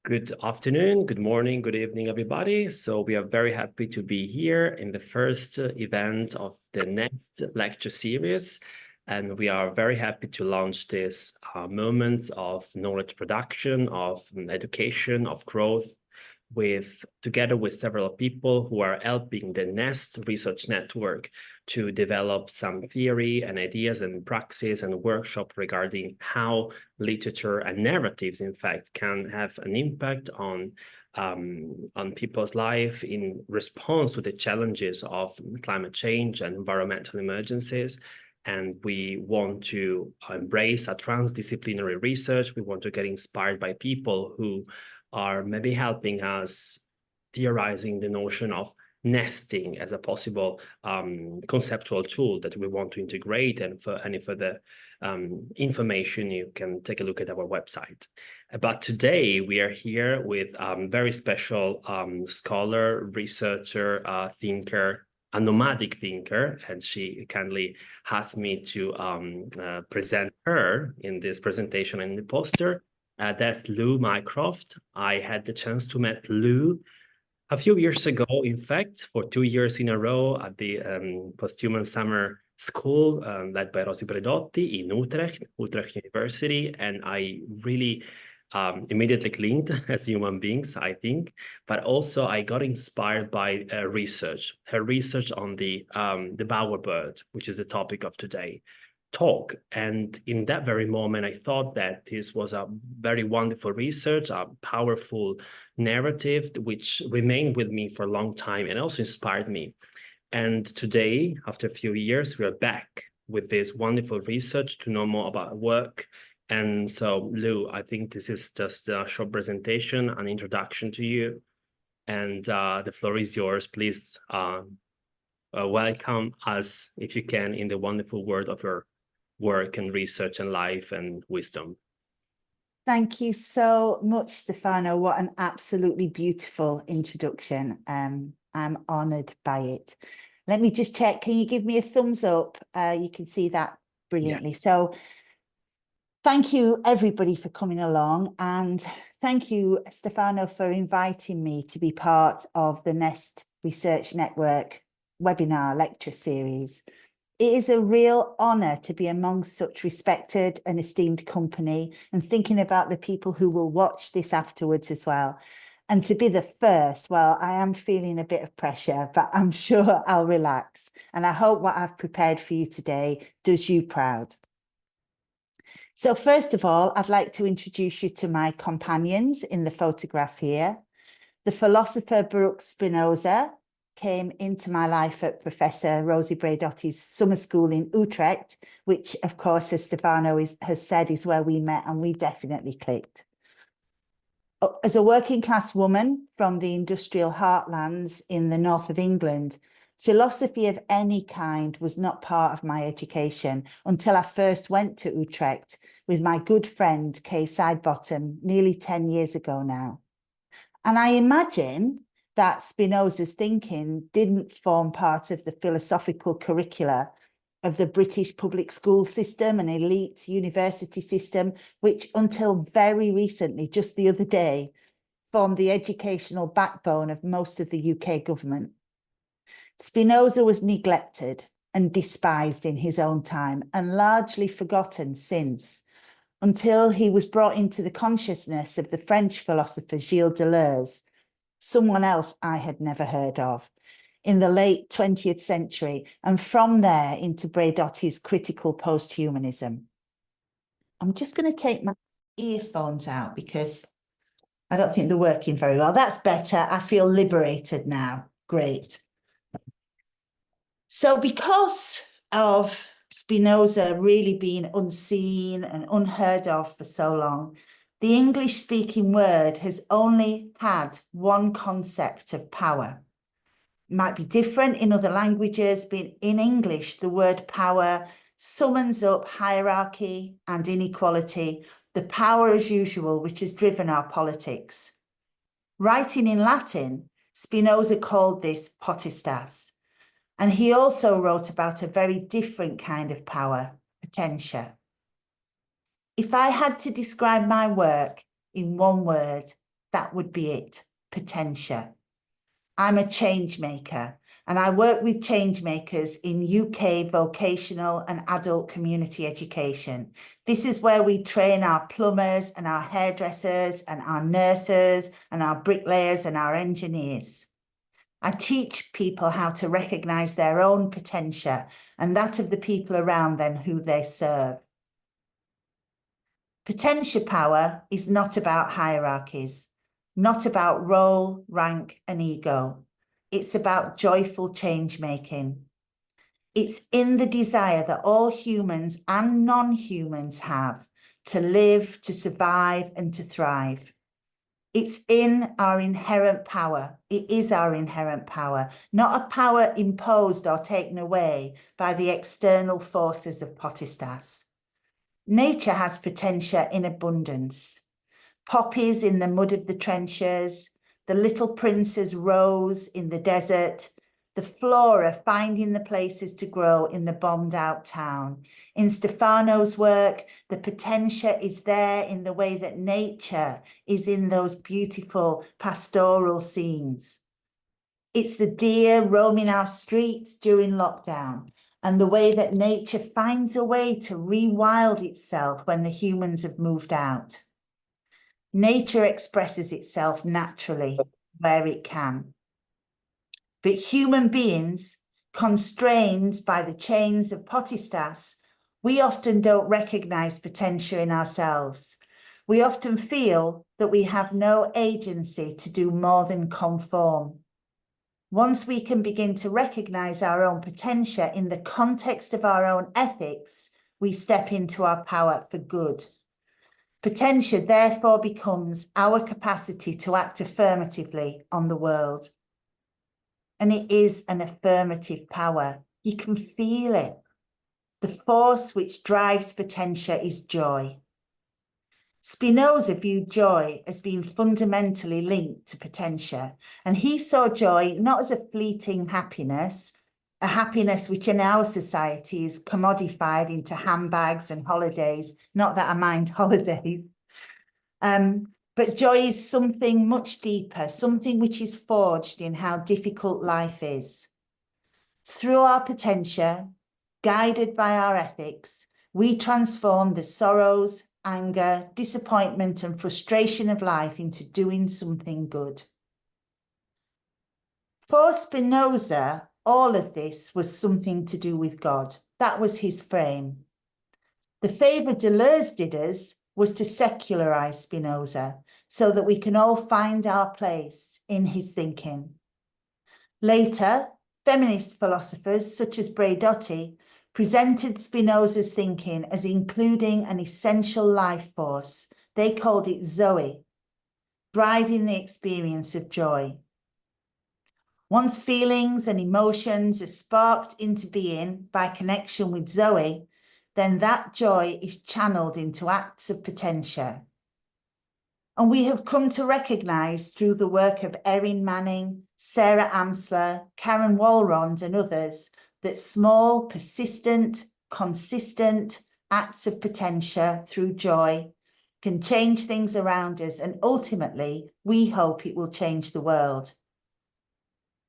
Good afternoon, good morning, good evening, everybody. So we are very happy to be here in the first event of the next lecture series. And we are very happy to launch this moment of knowledge production, of education, of growth, together with several people who are helping the N.E.S.T research network to develop some theory and ideas and praxis and workshop regarding how literature and narratives, in fact, can have an impact on people's life in response to the challenges of climate change and environmental emergencies. And we want to embrace a transdisciplinary research. We want to get inspired by people who are maybe helping us theorizing the notion of nesting as a possible conceptual tool that we want to integrate. And for any further information, you can take a look at our website. But today we are here with a very special scholar, researcher, thinker, a nomadic thinker, and she kindly asked me to present her in this presentation and the poster. That's Lou Mycroft. I had the chance to meet Lou a few years ago, in fact, for 2 years in a row at the Posthuman Summer School led by Rosi Bredotti in Utrecht University. And I really immediately linked as human beings, I think. But also I got inspired by her research on the bowerbird, which is the topic of today talk. And in that very moment, I thought that this was a very wonderful research, a powerful narrative, which remained with me for a long time and also inspired me. And today, after a few years, we are back with this wonderful research to know more about work. And so, Lou, I think this is just a short presentation, an introduction to you. And the floor is yours. Please welcome us, if you can, in the wonderful world of your work and research and life and wisdom. Thank you so much, Stefano. What an absolutely beautiful introduction. I'm honoured by it. Let me just check. Can you give me a thumbs up? You can see that brilliantly. Yeah. So thank you, everybody, for coming along. And thank you, Stefano, for inviting me to be part of the N.E.S.T Research Network webinar lecture series. It is a real honour to be amongst such respected and esteemed company and thinking about the people who will watch this afterwards as well. And to be the first, well, I am feeling a bit of pressure, but I'm sure I'll relax. And I hope what I've prepared for you today does you proud. So first of all, I'd like to introduce you to my companions in the photograph here. The philosopher Baruch Spinoza came into my life at Professor Rosi Bredotti's summer school in Utrecht, which, of course, as Stefano has said, is where we met, and we definitely clicked. As a working class woman from the industrial heartlands in the north of England, philosophy of any kind was not part of my education until I first went to Utrecht with my good friend Kay Sidebottom nearly 10 years ago now. And I imagine that Spinoza's thinking didn't form part of the philosophical curricula of the British public school system and elite university system, which until very recently, just the other day, formed the educational backbone of most of the UK government. Spinoza was neglected and despised in his own time and largely forgotten since, until he was brought into the consciousness of the French philosopher Gilles Deleuze, someone else I had never heard of, in the late 20th century, and from there into Bredotti's critical post-humanism. I'm just going to take my earphones out because I don't think they're working very well. That's better. I feel liberated now. Great. So because of Spinoza really being unseen and unheard of for so long, the English-speaking word has only had one concept of power. It might be different in other languages, but in English, the word power summons up hierarchy and inequality, the power as usual, which has driven our politics. Writing in Latin, Spinoza called this potestas, and he also wrote about a very different kind of power, potentia. If I had to describe my work in one word, that would be it, potentia. I'm a change maker, and I work with change makers in UK vocational and adult community education. This is where we train our plumbers and our hairdressers and our nurses and our bricklayers and our engineers. I teach people how to recognise their own potentia and that of the people around them who they serve. Potentia power is not about hierarchies, not about role, rank, and ego. It's about joyful change making. It's in the desire that all humans and non-humans have to live, to survive, and to thrive. It's in our inherent power. It is our inherent power, not a power imposed or taken away by the external forces of potestas. Nature has potentia in abundance. Poppies in the mud of the trenches, the little prince's rose in the desert, the flora finding the places to grow in the bombed out town. In Stefano's work, the potentia is there in the way that nature is in those beautiful pastoral scenes. It's the deer roaming our streets during lockdown and the way that nature finds a way to rewild itself when the humans have moved out. Nature expresses itself naturally where it can. But human beings, constrained by the chains of potestas, we often don't recognize potentia in ourselves. We often feel that we have no agency to do more than conform. Once we can begin to recognize our own potentia in the context of our own ethics, we step into our power for good. Potentia therefore becomes our capacity to act affirmatively on the world. And it is an affirmative power. You can feel it. The force which drives potentia is joy. Spinoza viewed joy as being fundamentally linked to potentia, and he saw joy not as a fleeting happiness, a happiness which in our society is commodified into handbags and holidays, not that I mind holidays, but joy is something much deeper, something which is forged in how difficult life is. Through our potentia, guided by our ethics, we transform the sorrows, anger, disappointment, and frustration of life into doing something good. For Spinoza, all of this was something to do with God. That was his frame. The favour Deleuze did us was to secularize Spinoza so that we can all find our place in his thinking. Later, feminist philosophers such as Braidotti presented Spinoza's thinking as including an essential life force. They called it Zoe, driving the experience of joy. Once feelings and emotions are sparked into being by connection with Zoe, then that joy is channeled into acts of potentia. And we have come to recognise through the work of Erin Manning, Sarah Amsler, Karen Walrond and others that small, persistent, consistent acts of potentia through joy can change things around us, and ultimately we hope it will change the world.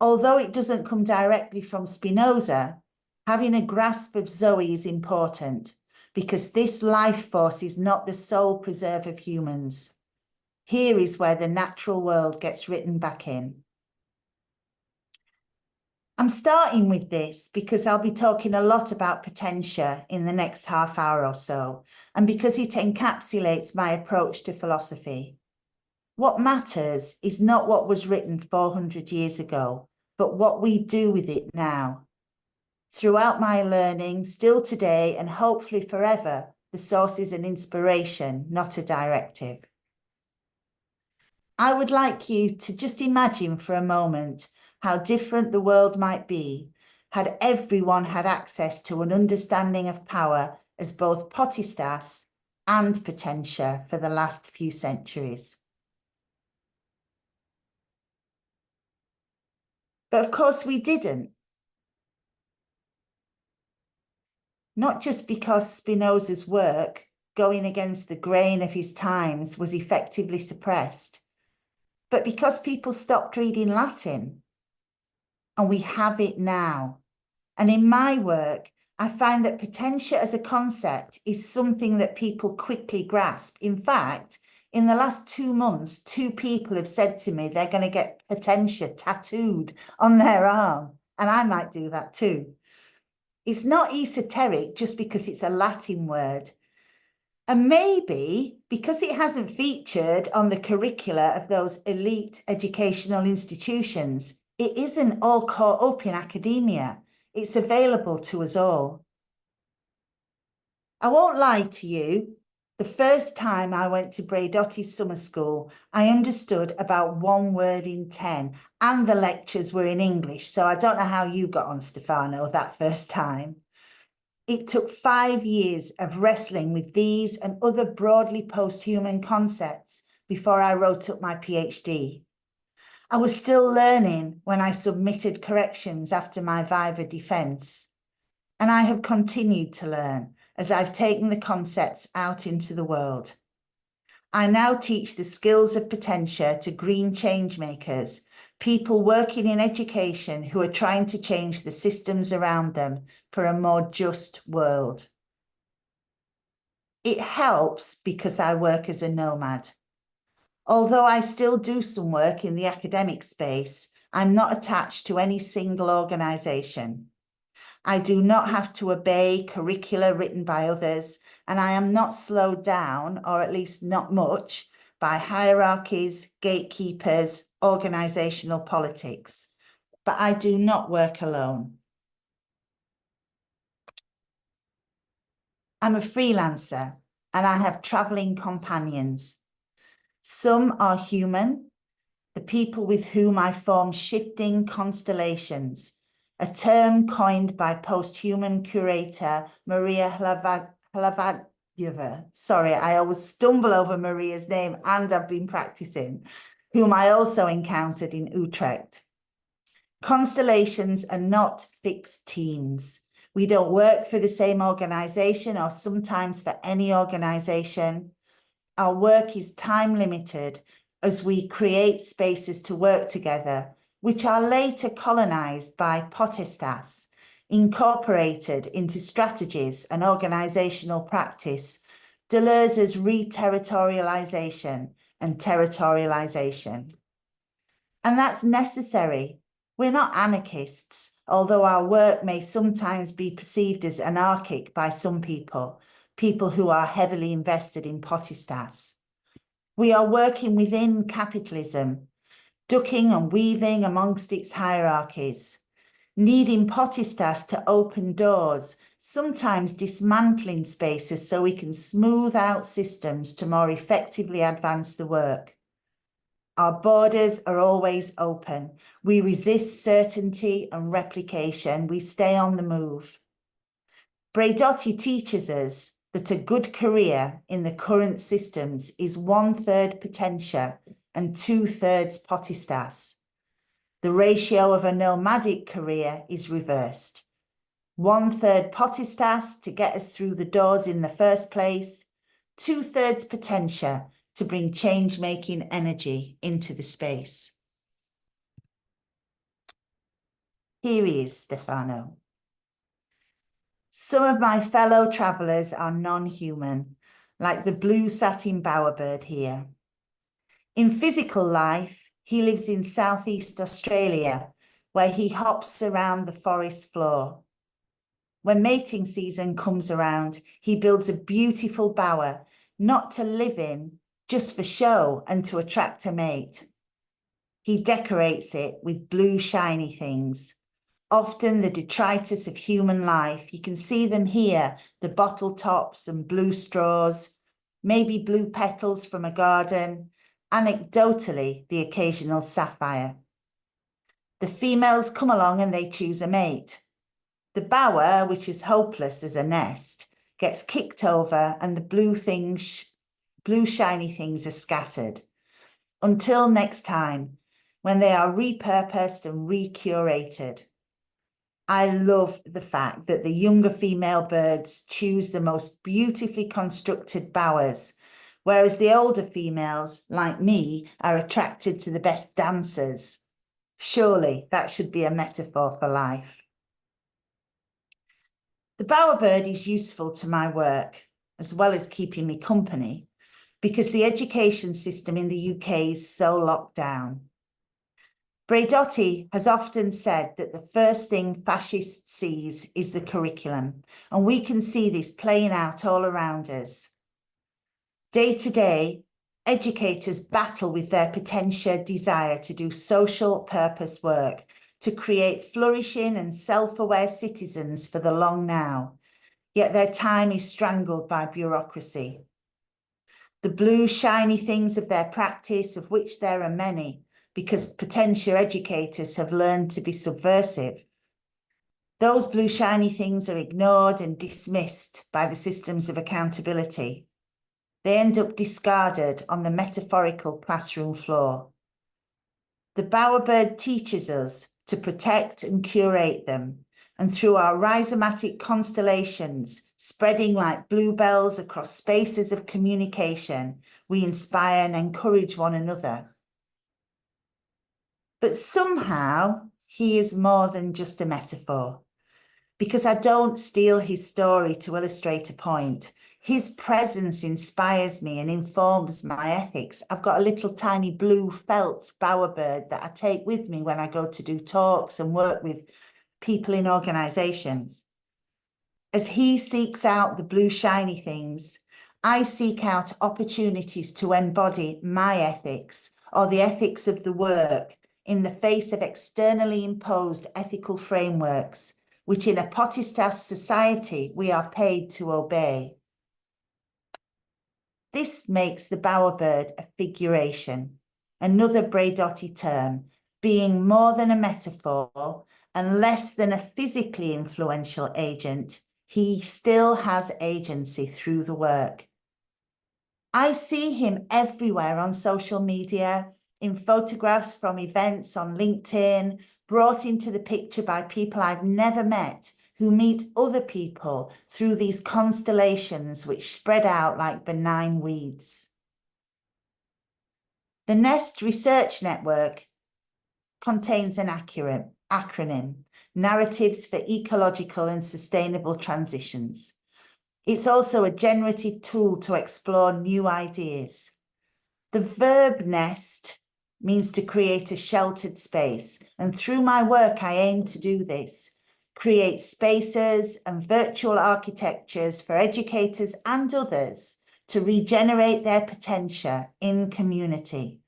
Although it doesn't come directly from Spinoza, having a grasp of Zoe is important because this life force is not the sole preserve of humans. Here is where the natural world gets written back in. I'm starting with this because I'll be talking a lot about potentia in the next half hour or so, and because it encapsulates my approach to philosophy. What matters is not what was written 400 years ago, but what we do with it now. Throughout my learning, still today, and hopefully forever, the source is an inspiration, not a directive. I would like you to just imagine for a moment how different the world might be had everyone had access to an understanding of power as both potestas and potentia for the last few centuries. But of course we didn't. Not just because Spinoza's work, going against the grain of his times, was effectively suppressed, but because people stopped reading Latin, and we have it now. And in my work, I find that potentia as a concept is something that people quickly grasp. In fact, in the last 2 months, 2 people have said to me they're going to get potentia tattooed on their arm, and I might do that too. It's not esoteric just because it's a Latin word. And maybe because it hasn't featured on the curricula of those elite educational institutions, it isn't all caught up in academia. It's available to us all. I won't lie to you. The first time I went to Braidotti's summer school, I understood about 1 word in 10, and the lectures were in English. So I don't know how you got on, Stefano, that first time. It took 5 years of wrestling with these and other broadly post-human concepts before I wrote up my PhD. I was still learning when I submitted corrections after my Viva defense, and I have continued to learn as I've taken the concepts out into the world. I now teach the skills of potentia to green change makers, people working in education who are trying to change the systems around them for a more just world. It helps because I work as a nomad. Although I still do some work in the academic space, I'm not attached to any single organisation. I do not have to obey curricula written by others, and I am not slowed down, or at least not much, by hierarchies, gatekeepers, organisational politics. But I do not work alone. I'm a freelancer, and I have travelling companions. Some are human, the people with whom I form shifting constellations, a term coined by post-human curator Maria Hlavadjeva. Sorry, I always stumble over Maria's name, and I've been practicing, whom I also encountered in Utrecht. Constellations are not fixed teams. We don't work for the same organisation or sometimes for any organisation. Our work is time limited as we create spaces to work together, which are later colonised by potestas, incorporated into strategies and organisational practice, Deleuze's re-territorialisation and territorialisation. And that's necessary. We're not anarchists, although our work may sometimes be perceived as anarchic by some people, people who are heavily invested in potestas. We are working within capitalism, ducking and weaving amongst its hierarchies, needing potestas to open doors, sometimes dismantling spaces so we can smooth out systems to more effectively advance the work. Our borders are always open. We resist certainty and replication. We stay on the move. Braidotti teaches us that a good career in the current systems is 1/3 potentia and 2/3 potestas. The ratio of a nomadic career is reversed. 1/3 potestas to get us through the doors in the first place, 2/3 potentia to bring change-making energy into the space. Here he is, Stefano. Some of my fellow travellers are non-human, like the blue satin bowerbird here. In physical life, he lives in Southeast Australia, where he hops around the forest floor. When mating season comes around, he builds a beautiful bower, not to live in, just for show and to attract a mate. He decorates it with blue shiny things, often the detritus of human life. You can see them here, the bottle tops and blue straws, maybe blue petals from a garden, anecdotally, the occasional sapphire. The females come along and they choose a mate. The bower, which is hopeless as a nest, gets kicked over and the blue shiny things are scattered. Until next time, when they are repurposed and recurated. I love the fact that the younger female birds choose the most beautifully constructed bowers, whereas the older females, like me, are attracted to the best dancers. Surely that should be a metaphor for life. The bowerbird is useful to my work, as well as keeping me company, because the education system in the UK is so locked down. Braidotti has often said that the first thing fascists sees is the curriculum, and we can see this playing out all around us. Day to day, educators battle with their potential desire to do social purpose work, to create flourishing and self-aware citizens for the long now, yet their time is strangled by bureaucracy. The blue shiny things of their practice, of which there are many, because potential educators have learned to be subversive. Those blue shiny things are ignored and dismissed by the systems of accountability. They end up discarded on the metaphorical classroom floor. The bowerbird teaches us to protect and curate them, and through our rhizomatic constellations, spreading like bluebells across spaces of communication, we inspire and encourage one another. But somehow, he is more than just a metaphor, because I don't steal his story to illustrate a point. His presence inspires me and informs my ethics. I've got a little tiny blue felt bowerbird that I take with me when I go to do talks and work with people in organisations. As he seeks out the blue shiny things, I seek out opportunities to embody my ethics or the ethics of the work in the face of externally imposed ethical frameworks, which in a potestas society we are paid to obey. This makes the bowerbird a figuration, another Braidotti term, being more than a metaphor and less than a physically influential agent. He still has agency through the work. I see him everywhere on social media, in photographs from events on LinkedIn, brought into the picture by people I've never met, who meet other people through these constellations which spread out like benign weeds. The N.E.S.T research network contains an acronym, Narratives for Ecological and Sustainable Transitions. It's also a generative tool to explore new ideas. The verb nest means to create a sheltered space, and through my work I aim to do this. Create spaces and virtual architectures for educators and others to regenerate their potential in community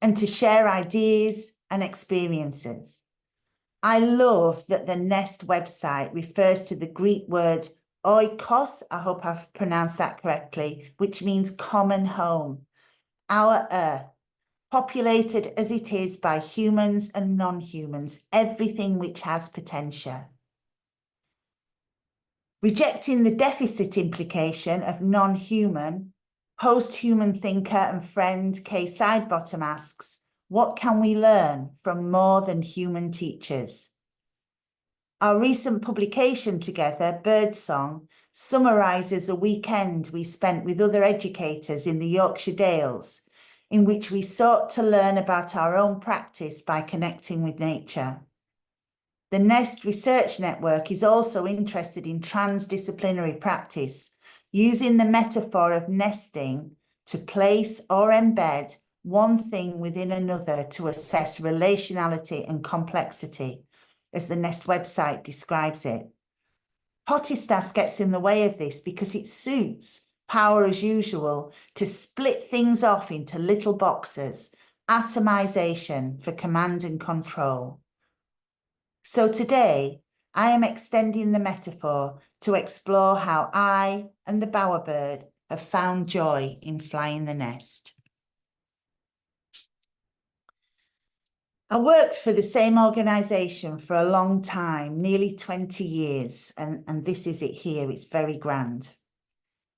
and to share ideas and experiences. I love that the N.E.S.T website refers to the Greek word oikos, I hope I've pronounced that correctly, which means common home, our earth, populated as it is by humans and non-humans, everything which has potential. Rejecting the deficit implication of non-human, post-human thinker and friend Kay Sidebottom asks, what can we learn from more than human teachers? Our recent publication together, Birdsong, summarises a weekend we spent with other educators in the Yorkshire Dales, in which we sought to learn about our own practice by connecting with nature. The N.E.S.T Research Network is also interested in transdisciplinary practice, using the metaphor of nesting to place or embed one thing within another to assess relationality and complexity, as the N.E.S.T website describes it. Potestas gets in the way of this because it suits power as usual to split things off into little boxes, atomization for command and control. So today, I am extending the metaphor to explore how I and the bowerbird have found joy in flying the N.E.S.T. I worked for the same organisation for a long time, nearly 20 years, and this is it here, it's very grand.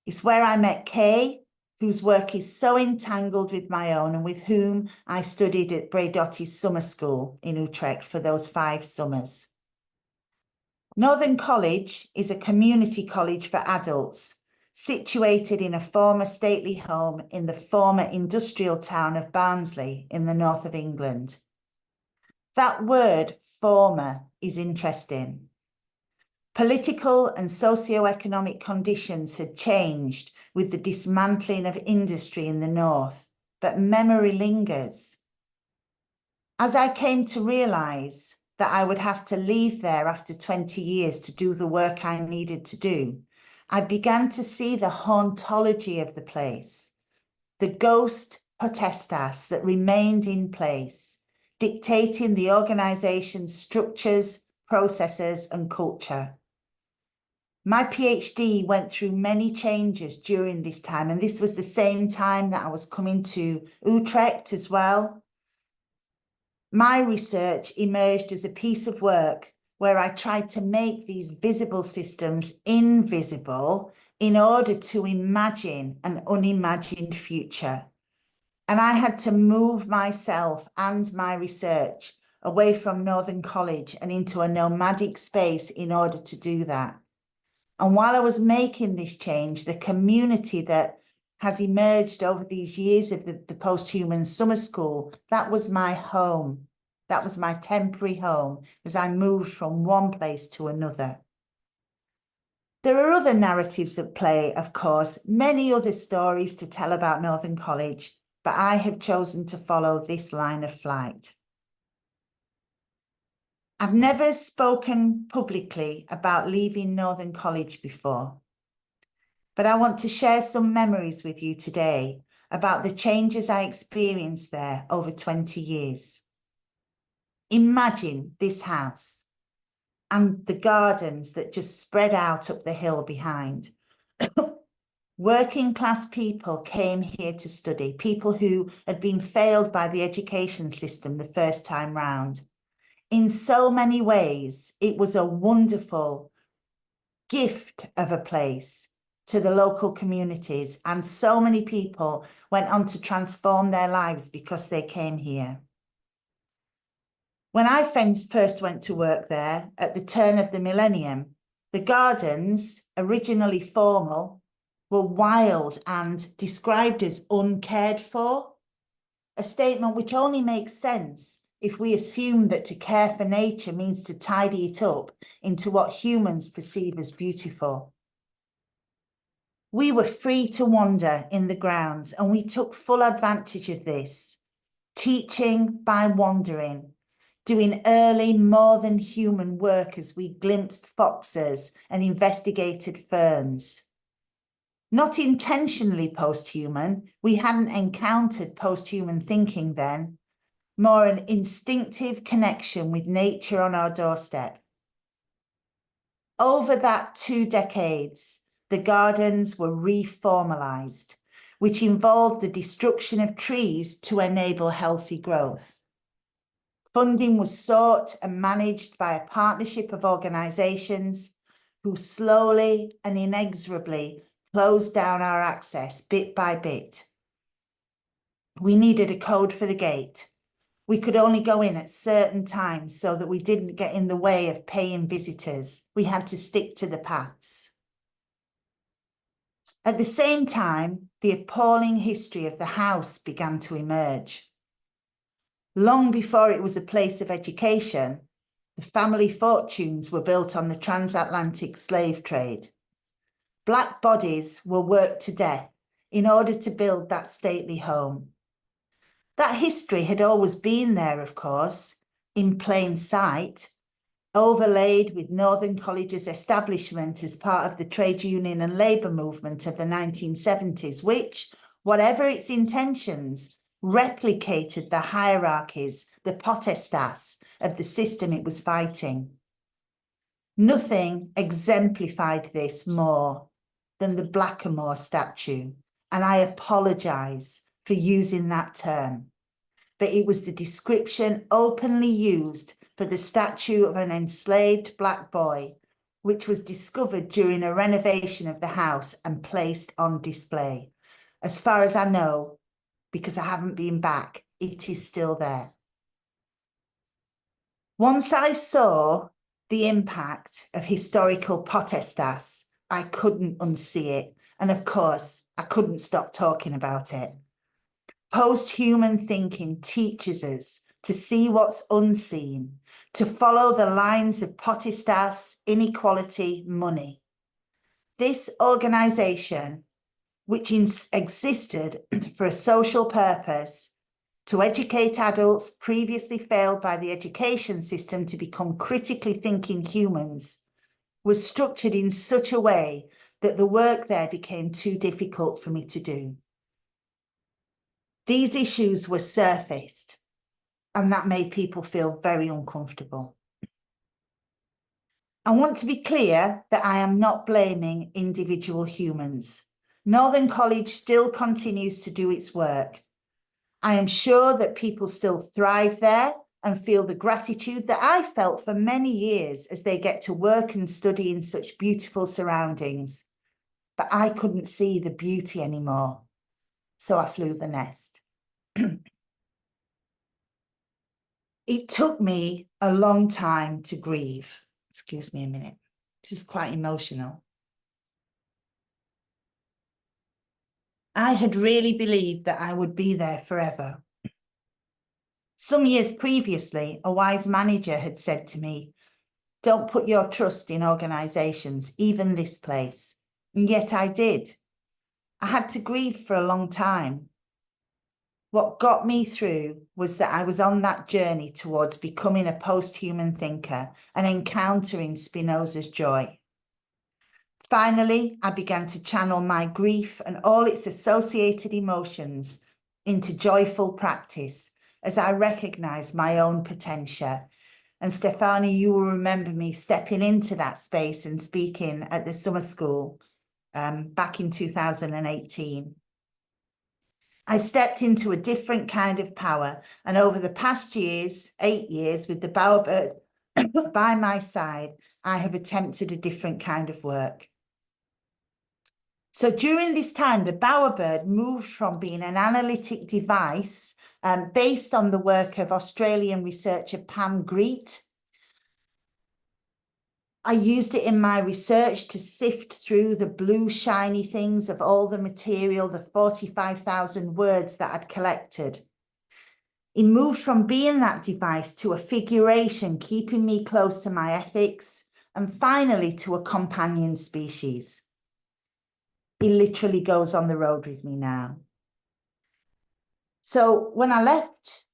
It's where I met Kay, whose work is so entangled with my own and with whom I studied at Braidotti's summer school in Utrecht for those 5 summers. Northern College is a community college for adults, situated in a former stately home in the former industrial town of Barnsley in the north of England. That word, former, is interesting. Political and socio-economic conditions had changed with the dismantling of industry in the north, but memory lingers. As I came to realise that I would have to leave there after 20 years to do the work I needed to do, I began to see the hauntology of the place, the ghost potestas that remained in place, dictating the organisation's structures, processes and culture. My PhD went through many changes during this time, and this was the same time that I was coming to Utrecht as well. My research emerged as a piece of work where I tried to make these visible systems invisible in order to imagine an unimagined future. And I had to move myself and my research away from Northern College and into a nomadic space in order to do that. And while I was making this change, the community that has emerged over these years of the post-human summer school, that was my home. That was my temporary home as I moved from one place to another. There are other narratives at play, of course, many other stories to tell about Northern College, but I have chosen to follow this line of flight. I've never spoken publicly about leaving Northern College before, but I want to share some memories with you today about the changes I experienced there over 20 years. Imagine this house and the gardens that just spread out up the hill behind. Working class people came here to study, people who had been failed by the education system the first time round. In so many ways, it was a wonderful gift of a place to the local communities, and so many people went on to transform their lives because they came here. When I first went to work there at the turn of the millennium, the gardens, originally formal, were wild and described as uncared for, a statement which only makes sense if we assume that to care for nature means to tidy it up into what humans perceive as beautiful. We were free to wander in the grounds, and we took full advantage of this, teaching by wandering, doing early, more than human work as we glimpsed foxes and investigated ferns. Not intentionally post-human, we hadn't encountered post-human thinking then, more an instinctive connection with nature on our doorstep. Over that 2 decades, the gardens were reformalised, which involved the destruction of trees to enable healthy growth. Funding was sought and managed by a partnership of organisations who slowly and inexorably closed down our access bit by bit. We needed a code for the gate. We could only go in at certain times so that we didn't get in the way of paying visitors. We had to stick to the paths. At the same time, the appalling history of the house began to emerge. Long before it was a place of education, the family fortunes were built on the transatlantic slave trade. Black bodies were worked to death in order to build that stately home. That history had always been there, of course, in plain sight, overlaid with Northern College's establishment as part of the trade union and labour movement of the 1970s, which, whatever its intentions, replicated the hierarchies, the potestas of the system it was fighting. Nothing exemplified this more than the Blackamoor statue, and I apologise for using that term, but it was the description openly used for the statue of an enslaved black boy, which was discovered during a renovation of the house and placed on display. As far as I know, because I haven't been back, it is still there. Once I saw the impact of historical potestas, I couldn't unsee it, And of course, I couldn't stop talking about it. Post-human thinking teaches us to see what's unseen, to follow the lines of potestas, inequality, money. This organisation, which existed for a social purpose, to educate adults previously failed by the education system to become critically thinking humans, was structured in such a way that the work there became too difficult for me to do. These issues were surfaced, and that made people feel very uncomfortable. I want to be clear that I am not blaming individual humans. Northern College still continues to do its work. I am sure that people still thrive there and feel the gratitude that I felt for many years as they get to work and study in such beautiful surroundings. But I couldn't see the beauty anymore, so I flew the nest. It took me a long time to grieve. Excuse me a minute. This is quite emotional. I had really believed that I would be there forever. Some years previously, a wise manager had said to me, "Don't put your trust in organisations, even this place." And yet I did. I had to grieve for a long time. What got me through was that I was on that journey towards becoming a post-human thinker and encountering Spinoza's joy. Finally, I began to channel my grief and all its associated emotions into joyful practice as I recognised my own potential. And Stefano, you will remember me stepping into that space and speaking at the summer school back in 2018. I stepped into a different kind of power, and over the past 8 years, with the Bowerbird by my side, I have attempted a different kind of work. So during this time, the Bowerbird moved from being an analytic device based on the work of Australian researcher Pam Greet. I used it in my research to sift through the blue shiny things of all the material, the 45,000 words that I'd collected. It moved from being that device to a figuration, keeping me close to my ethics, and finally to a companion species. He literally goes on the road with me now. So when I left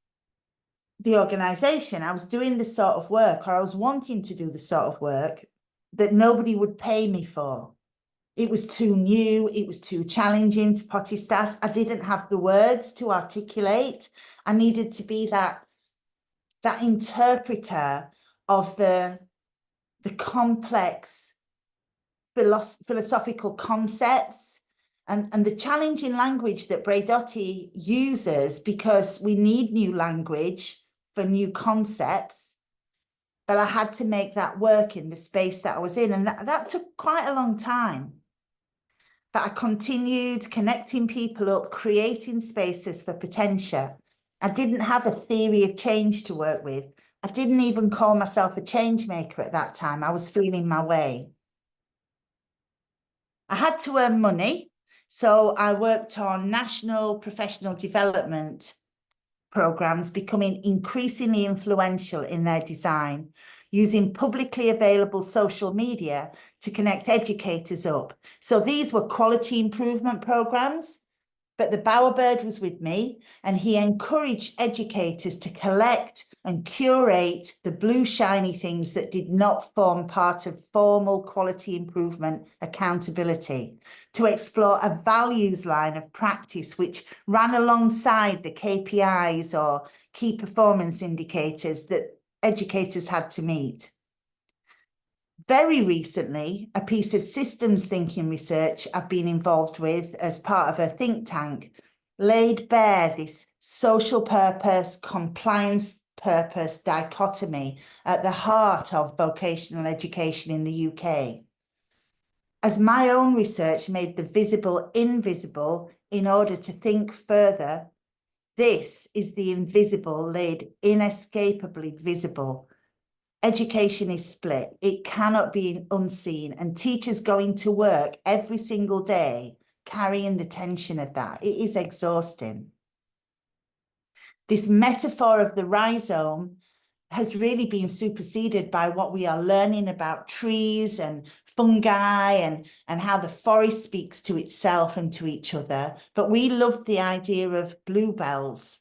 the organisation, I was doing the sort of work, or I was wanting to do the sort of work that nobody would pay me for. It was too new, it was too challenging to potestas. I didn't have the words to articulate. I needed to be that interpreter of the complex philosophical concepts and the challenging language that Braidotti uses, because we need new language for new concepts. But I had to make that work in the space that I was in, and that took quite a long time. But I continued connecting people up, creating spaces for potential. I didn't have a theory of change to work with. I didn't even call myself a change maker at that time. I was feeling my way. I had to earn money, so I worked on national professional development programs, becoming increasingly influential in their design, using publicly available social media to connect educators up. So these were quality improvement programs, but the Bowerbird was with me, and he encouraged educators to collect and curate the blue shiny things that did not form part of formal quality improvement accountability, to explore a values line of practice which ran alongside the KPIs or key performance indicators that educators had to meet. Very recently, a piece of systems thinking research I've been involved with as part of a think tank laid bare this social purpose, compliance purpose dichotomy at the heart of vocational education in the UK. As my own research made the visible invisible in order to think further, this is the invisible laid inescapably visible. education is split. It cannot be unseen, and teachers going to work every single day carrying the tension of that. It is exhausting. This metaphor of the rhizome has really been superseded by what we are learning about trees and fungi and how the forest speaks to itself and to each other. But we love the idea of bluebells.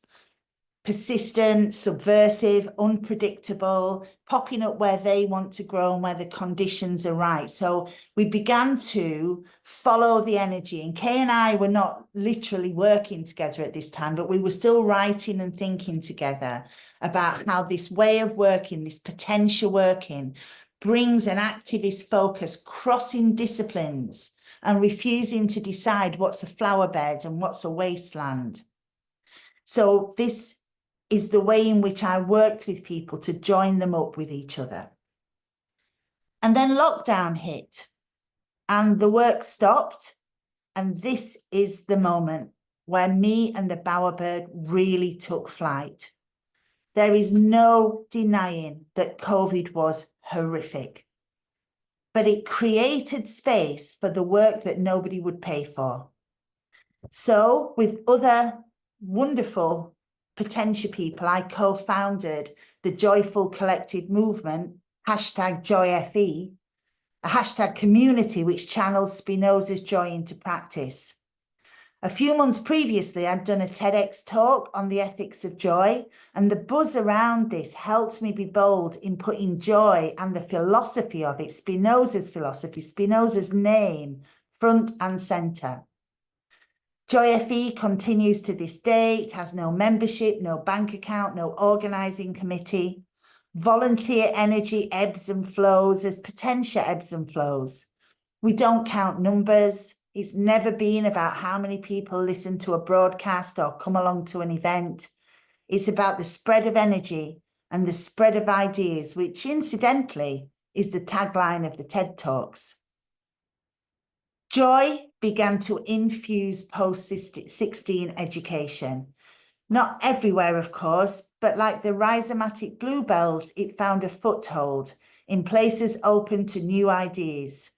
Persistent, subversive, unpredictable, popping up where they want to grow and where the conditions are right. So we began to follow the energy, and Kay and I were not literally working together at this time, but we were still writing and thinking together about how this way of working, this potential working, brings an activist focus, crossing disciplines and refusing to decide what's a flower bed and what's a wasteland. So this is the way in which I worked with people to join them up with each other. And then lockdown hit and the work stopped. And this is the moment where me and the Bowerbird really took flight. There is no denying that COVID was horrific, but it created space for the work that nobody would pay for. So with other wonderful potential people, I co-founded the Joyful Collective Movement, #JoyFE, a hashtag community which channels Spinoza's joy into practice. A few months previously, I'd done a TEDx talk on the ethics of joy, and the buzz around this helped me be bold in putting joy and the philosophy of it, Spinoza's philosophy, Spinoza's name, front and centre. JoyFE continues to this day. It has no membership, no bank account, no organising committee. Volunteer energy ebbs and flows as potential ebbs and flows. We don't count numbers. It's never been about how many people listen to a broadcast or come along to an event. It's about the spread of energy and the spread of ideas, which incidentally is the tagline of the TED Talks. Joy began to infuse post-16 education. Not everywhere, of course, but like the rhizomatic bluebells, it found a foothold in places open to new ideas.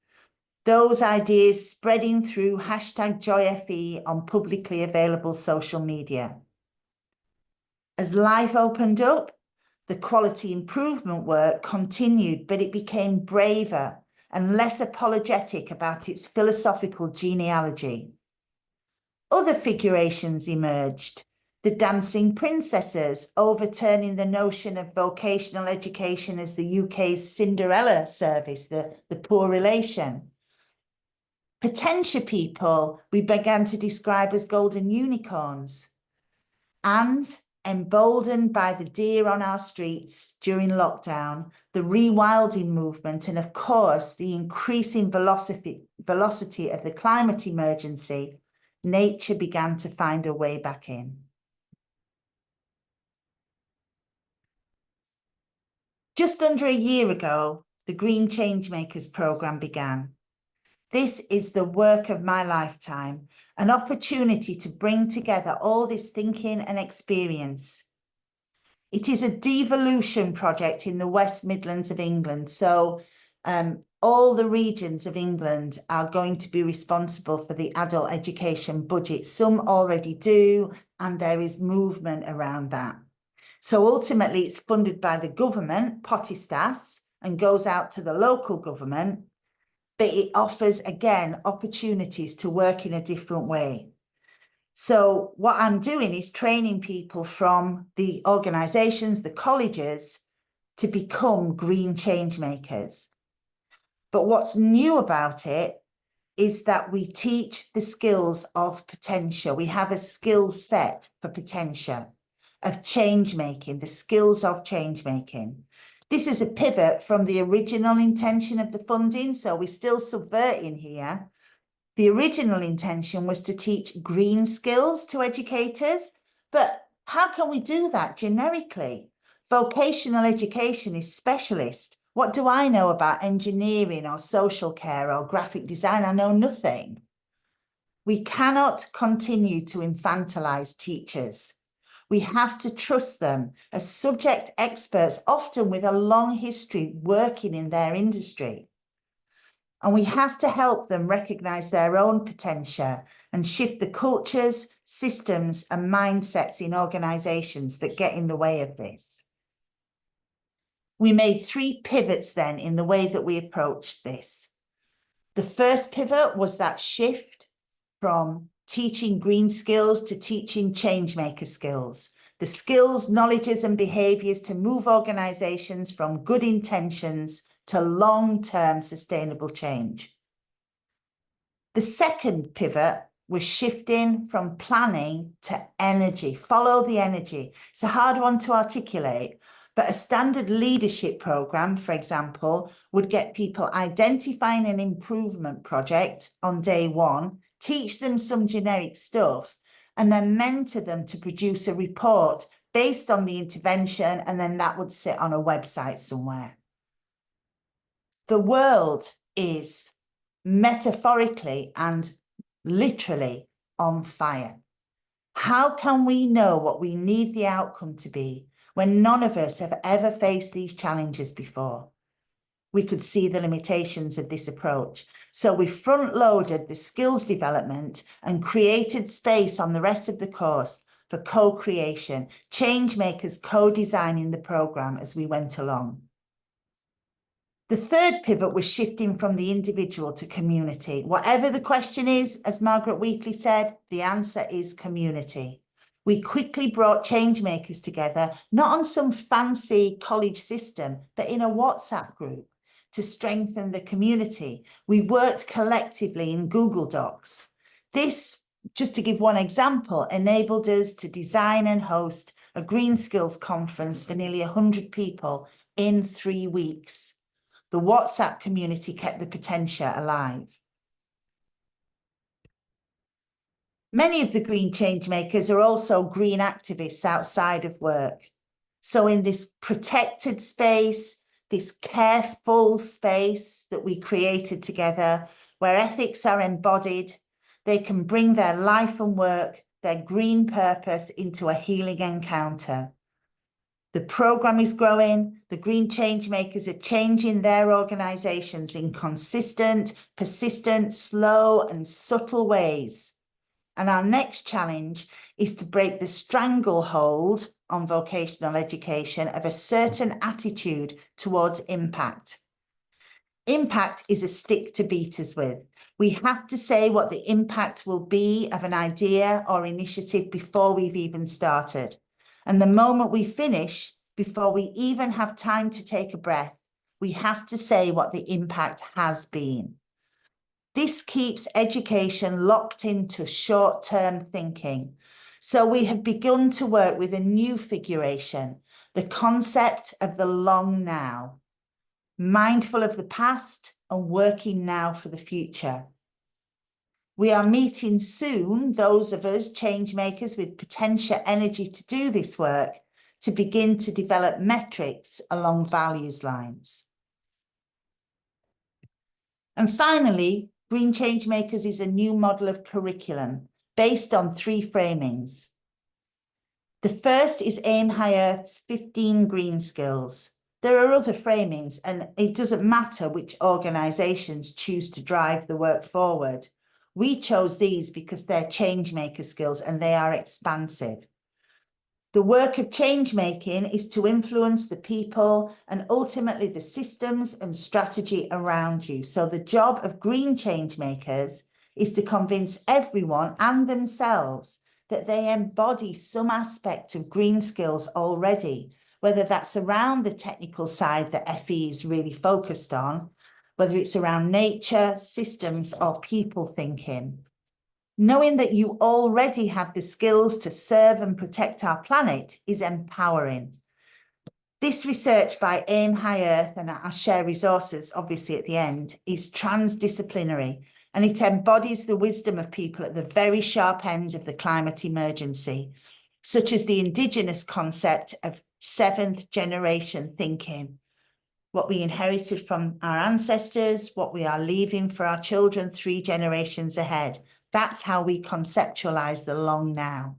Those ideas spreading through #JoyFE on publicly available social media. As life opened up, the quality improvement work continued, but it became braver and less apologetic about its philosophical genealogy. Other figurations emerged, the dancing princesses overturning the notion of vocational education as the UK's Cinderella service, the poor relation. Potential people we began to describe as golden unicorns. And emboldened by the deer on our streets during lockdown, the rewilding movement, and of course, the increasing velocity of the climate emergency, nature began to find a way back in. Just under a year ago, the Green Changemakers programme began. This is the work of my lifetime, an opportunity to bring together all this thinking and experience. It is a devolution project in the West Midlands of England. So all the regions of England are going to be responsible for the adult education budget. Some already do, and there is movement around that. So ultimately it's funded by the government, Potestas, and goes out to the local government. But it offers, again, opportunities to work in a different way. So what I'm doing is training people from the organisations, the colleges, to become green change makers. But what's new about it is that we teach the skills of potential. We have a skill set for potential, of change making, the skills of change making. This is a pivot from the original intention of the funding, so we're still subverting here. The original intention was to teach green skills to educators, but how can we do that generically? Vocational education is specialist. What do I know about engineering or social care or graphic design? I know nothing. We cannot continue to infantilize teachers. We have to trust them as subject experts, often with a long history working in their industry. And we have to help them recognise their own potential and shift the cultures, systems and mindsets in organisations that get in the way of this. We made 3 pivots then in the way that we approached this. The first pivot was that shift from teaching green skills to teaching changemaker skills. The skills, knowledges and behaviours to move organisations from good intentions to long-term sustainable change. The second pivot was shifting from planning to energy. Follow the energy. It's a hard one to articulate, but a standard leadership programme, for example, would get people identifying an improvement project on day 1, teach them some generic stuff, and then mentor them to produce a report based on the intervention, and then that would sit on a website somewhere. The world is metaphorically and literally on fire. How can we know what we need the outcome to be when none of us have ever faced these challenges before? We could see the limitations of this approach. So we front-loaded the skills development and created space on the rest of the course for co-creation, change makers co-designing the programme as we went along. The third pivot was shifting from the individual to community. Whatever the question is, as Margaret Wheatley said, the answer is community. We quickly brought change makers together, not on some fancy college system, but in a WhatsApp group to strengthen the community. We worked collectively in Google Docs. This, just to give one example, enabled us to design and host a Green Skills conference for nearly 100 people in 3 weeks. The WhatsApp community kept the potential alive. Many of the green change makers are also green activists outside of work. So in this protected space, this careful space that we created together, where ethics are embodied, they can bring their life and work, their green purpose into a healing encounter. The programme is growing. The green change makers are changing their organisations in consistent, persistent, slow and subtle ways. And our next challenge is to break the stranglehold on vocational education of a certain attitude towards impact. Impact is a stick to beat us with. We have to say what the impact will be of an idea or initiative before we've even started. And the moment we finish, before we even have time to take a breath, we have to say what the impact has been. This keeps education locked into short-term thinking. So we have begun to work with a new figuration, the concept of the long now, mindful of the past and working now for the future. We are meeting soon, those of us change makers with potential energy to do this work, to begin to develop metrics along values lines. And finally, Green Change Makers is a new model of curriculum based on 3 framings. The first is Aim High Earth's 15 green skills. There are other framings, and it doesn't matter which organisations choose to drive the work forward. We chose these because they're change maker skills and they are expansive. The work of change making is to influence the people and ultimately the systems and strategy around you. So the job of green change makers is to convince everyone and themselves that they embody some aspect of green skills already, whether that's around the technical side that FE is really focused on, whether it's around nature, systems, or people thinking. Knowing that you already have the skills to serve and protect our planet is empowering. This research by Aim High Earth, and I'll share resources obviously at the end, is transdisciplinary, and it embodies the wisdom of people at the very sharp end of the climate emergency, such as the Indigenous concept of 7th generation thinking, what we inherited from our ancestors, what we are leaving for our children 3 generations ahead. That's how we conceptualize the long now.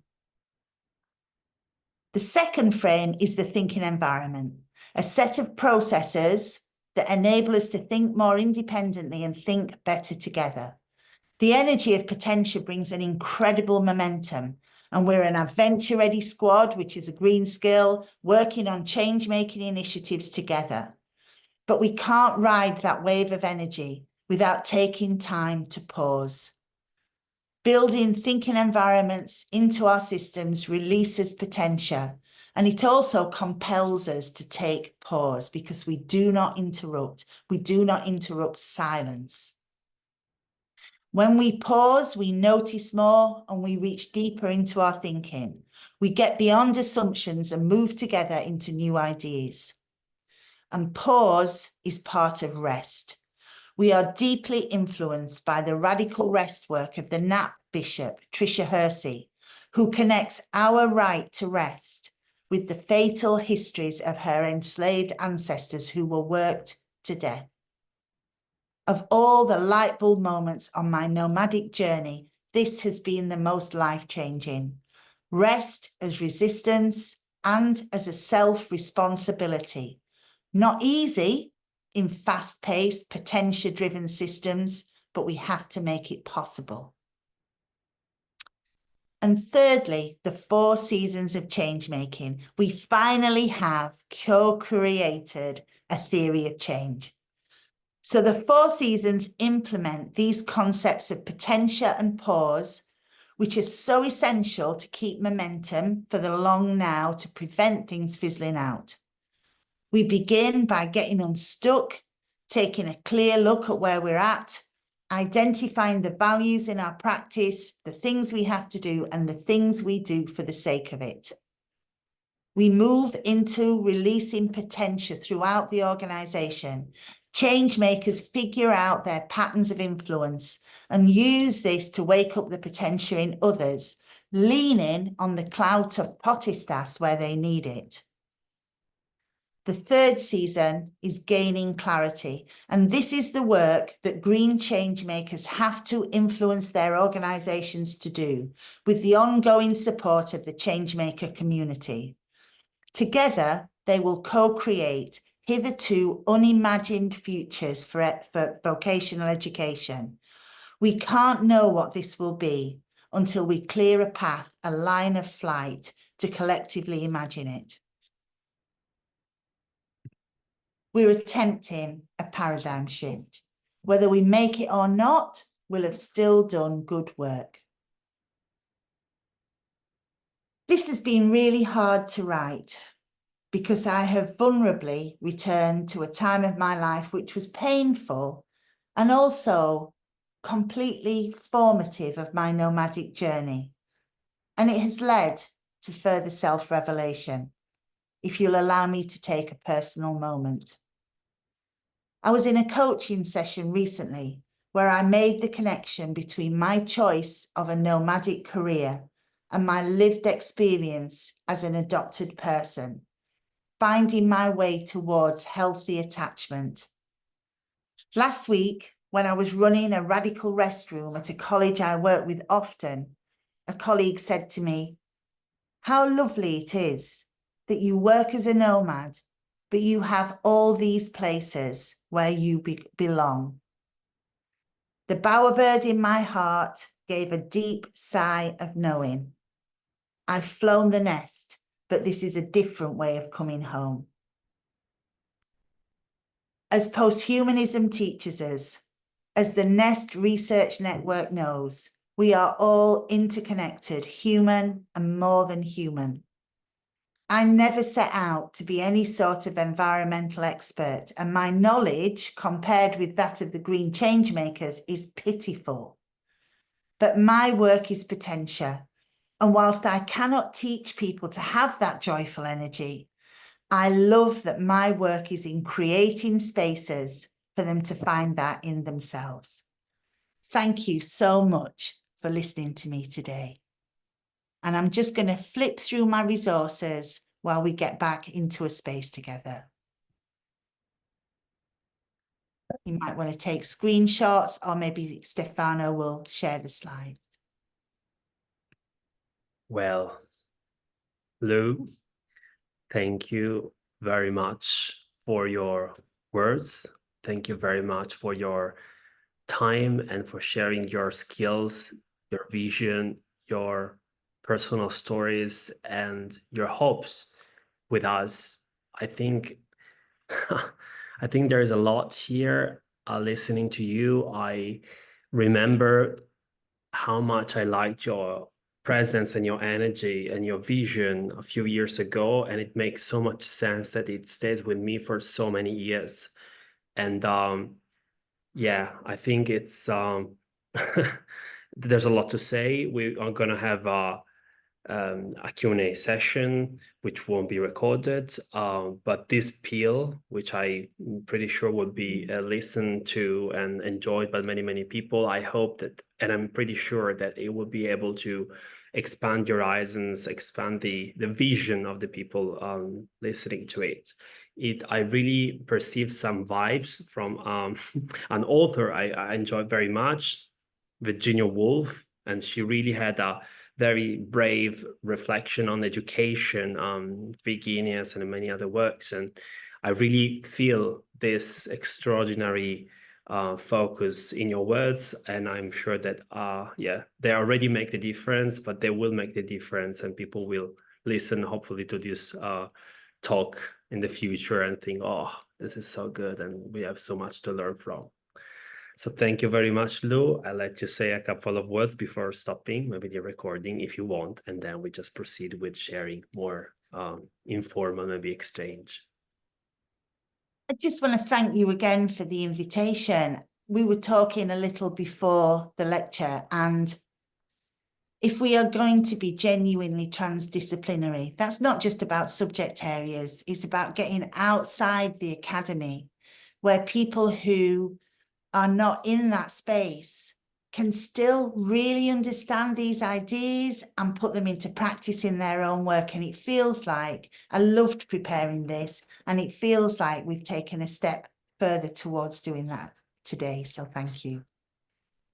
The second frame is the thinking environment, a set of processes that enable us to think more independently and think better together. The energy of potential brings an incredible momentum, and we're an adventure-ready squad, which is a green skill, working on change-making initiatives together. But we can't ride that wave of energy without taking time to pause. Building thinking environments into our systems releases potential, and it also compels us to take pause because we do not interrupt. We do not interrupt silence. When we pause, we notice more and we reach deeper into our thinking. We get beyond assumptions and move together into new ideas. And pause is part of rest. We are deeply influenced by the radical rest work of the NAP Bishop, Tricia Hersey, who connects our right to rest with the fatal histories of her enslaved ancestors who were worked to death. Of all the light bulb moments on my nomadic journey, this has been the most life-changing. Rest as resistance and as a self-responsibility. Not easy in fast-paced, potential-driven systems, but we have to make it possible. And thirdly, the 4 seasons of change-making. We finally have co-created a theory of change. So the 4 seasons implement these concepts of potential and pause, which is so essential to keep momentum for the long now to prevent things fizzling out. We begin by getting unstuck, taking a clear look at where we're at, identifying the values in our practice, the things we have to do, and the things we do for the sake of it. We move into releasing potential throughout the organization. Change makers figure out their patterns of influence and use this to wake up the potential in others, leaning on the clout of potestas where they need it. The 3rd season is gaining clarity, and this is the work that green change makers have to influence their organizations to do with the ongoing support of the change maker community. Together, they will co-create hitherto unimagined futures for vocational education. We can't know what this will be until we clear a path, a line of flight to collectively imagine it. We're attempting a paradigm shift. Whether we make it or not, we'll have still done good work. This has been really hard to write because I have vulnerably returned to a time of my life which was painful and also completely formative of my nomadic journey. And it has led to further self-revelation, if you'll allow me to take a personal moment. I was in a coaching session recently where I made the connection between my choice of a nomadic career and my lived experience as an adopted person, finding my way towards healthy attachment. Last week, when I was running a radical rest room at a college I work with often, a colleague said to me, "How lovely it is that you work as a nomad, but you have all these places where you belong." The bowerbird in my heart gave a deep sigh of knowing. I've flown the nest, but this is a different way of coming home. As posthumanism teaches us, as the N.E.S.T research network knows, we are all interconnected, human and more than human. I never set out to be any sort of environmental expert, and my knowledge, compared with that of the green change makers, is pitiful. But my work is potential, and whilst I cannot teach people to have that joyful energy, I love that my work is in creating spaces for them to find that in themselves. Thank you so much for listening to me today. And I'm just going to flip through my resources while we get back into a space together. You might want to take screenshots, or maybe Stefano will share the slides. Well, Lou, Thank you very much for your words. Thank you very much for your time and for sharing your skills, your vision, your personal stories, and your hopes with us. I think I think there is a lot here. Listening to you, I remember how much I liked your presence and your energy and your vision a few years ago, and it makes so much sense that it stays with me for so many years. And yeah, I think it's there's a lot to say. We are gonna have a Q&A session, which won't be recorded. But this peel, which I'm pretty sure will be listened to and enjoyed by many, many people, I hope that, and I'm pretty sure that it will be able to expand your horizons, expand the vision of the people listening to it. I really perceive some vibes from an author I enjoyed very much, Virginia Woolf, and she really had a very brave reflection on education, Virginia's and many other works. And I really feel this extraordinary focus in your words. And I'm sure that, yeah, they already make the difference, but they will make the difference, and people will listen, hopefully, to this talk in the future and think, oh, this is so good, and we have so much to learn from. So thank you very much, Lou. I'll let you say a couple of words before stopping, maybe the recording if you want, and then we just proceed with sharing more informal, maybe exchange. I just want to thank you again for the invitation. We were talking a little before the lecture, and if we are going to be genuinely transdisciplinary, that's not just about subject areas, it's about getting outside the academy, where people who are not in that space can still really understand these ideas and put them into practice in their own work. And it feels like, I loved preparing this, and it feels like we've taken a step further towards doing that today. So thank you.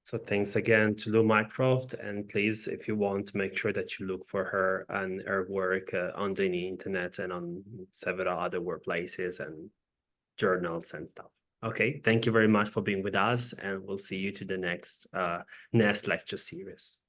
So thanks again to Lou Mycroft, and please, if you want, make sure that you look for her and her work on the internet and on several other workplaces and journals and stuff. Okay, thank you very much for being with us, and we'll see you to the next N.E.S.T lecture series.